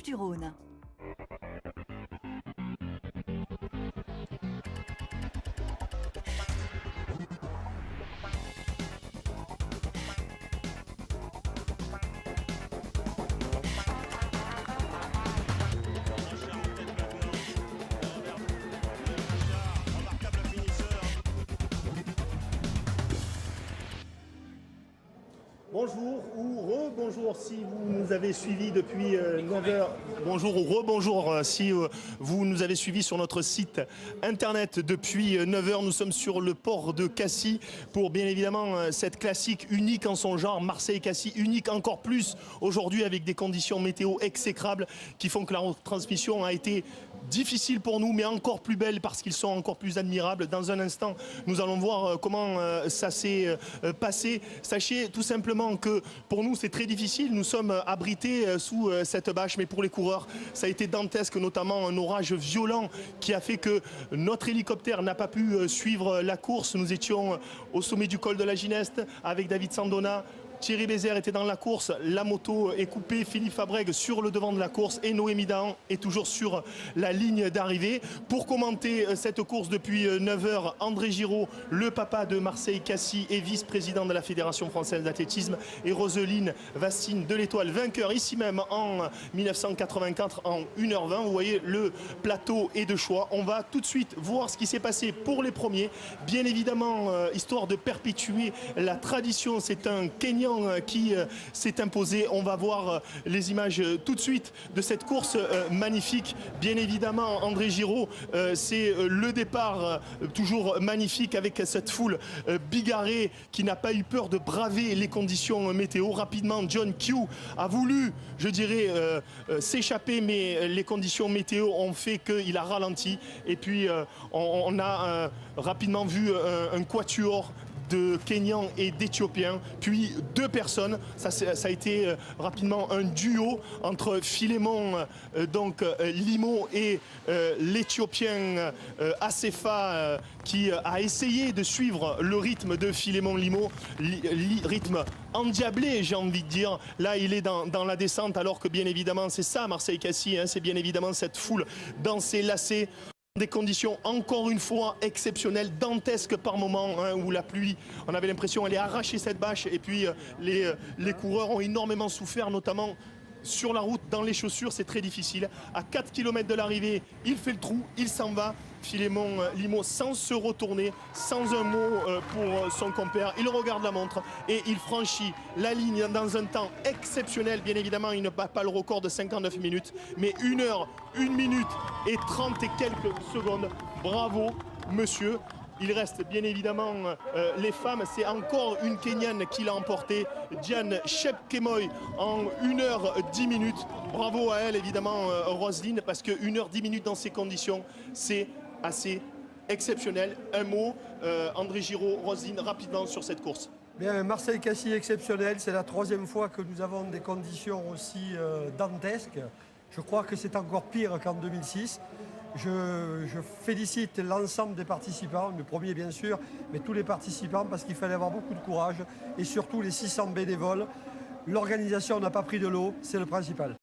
Bouches-du-Rhône. Bonjour ou rebonjour si vous nous avez suivis depuis 9h. Bonjour ou rebonjour si vous nous avez suivis sur notre site internet depuis 9h. Nous sommes sur le port de Cassis pour bien évidemment cette classique unique en son genre. Marseille-Cassis unique encore plus aujourd'hui avec des conditions météo exécrables qui font que la retransmission a été difficile pour nous mais encore plus belle parce qu'ils sont encore plus admirables. Dans un instant, nous allons voir comment ça s'est passé. Sachez tout simplement que pour nous c'est très difficile, nous sommes abrités sous cette bâche, mais pour les coureurs ça a été dantesque, notamment un orage violent qui a fait que notre hélicoptère n'a pas pu suivre la course. Nous étions au sommet du col de la Gineste avec David Sandona. Thierry Bézère était dans la course, la moto est coupée, Philippe Fabrègue sur le devant de la course et Noémie Dahan est toujours sur la ligne d'arrivée. Pour commenter cette course depuis 9h, André Giraud, le papa de Marseille-Cassis et vice-président de la Fédération française d'athlétisme, et Roseline Vastine de l'Étoile, vainqueur ici même en 1984 en 1h20. Vous voyez, le plateau est de choix. On va tout de suite voir ce qui s'est passé pour les premiers. Bien évidemment, histoire de perpétuer la tradition, c'est un Kenyan qui s'est imposé. On va voir les images tout de suite de cette course magnifique. Bien évidemment, André Giraud, c'est le départ toujours magnifique avec cette foule bigarrée qui n'a pas eu peur de braver les conditions météo. Rapidement, John Q a voulu, je dirais, s'échapper, mais les conditions météo ont fait qu'il a ralenti. Et puis, on a rapidement vu un quatuor de Kenyans et d'Éthiopiens, puis deux personnes. Ça a été rapidement un duo entre Philémon Limo et l'Éthiopien Assefa qui a essayé de suivre le rythme de Philémon Limo, rythme endiablé, j'ai envie de dire. Là, il est dans la descente, alors que bien évidemment, c'est ça Marseille-Cassis, c'est bien évidemment cette foule dansée, lacée. Des conditions encore une fois exceptionnelles, dantesques par moment, où la pluie, on avait l'impression elle est arrachée cette bâche, et puis les coureurs ont énormément souffert, notamment sur la route, dans les chaussures, c'est très difficile. À 4 km de l'arrivée, il fait le trou, il s'en va. Philémon Limo sans se retourner, sans un mot pour son compère. Il regarde la montre et il franchit la ligne dans un temps exceptionnel. Bien évidemment, il ne bat pas le record de 59 minutes, mais 1 heure, 1 minute et 30 et quelques secondes. Bravo, monsieur. Il reste bien évidemment les femmes. C'est encore une Kenyane qui l'a emporté, Diane Chepkemoi, en 1 heure 10 minutes. Bravo à elle, évidemment, Roselyne, parce que 1 heure 10 minutes dans ces conditions, c'est assez exceptionnel. Un mot, André Giraud, Roselyne, rapidement sur cette course. Bien, Marseille-Cassis exceptionnel. C'est la 3e fois que nous avons des conditions aussi dantesques. Je crois que c'est encore pire qu'en 2006. Je félicite l'ensemble des participants, le premier bien sûr, mais tous les participants, parce qu'il fallait avoir beaucoup de courage, et surtout les 600 bénévoles. L'organisation n'a pas pris de l'eau, c'est le principal.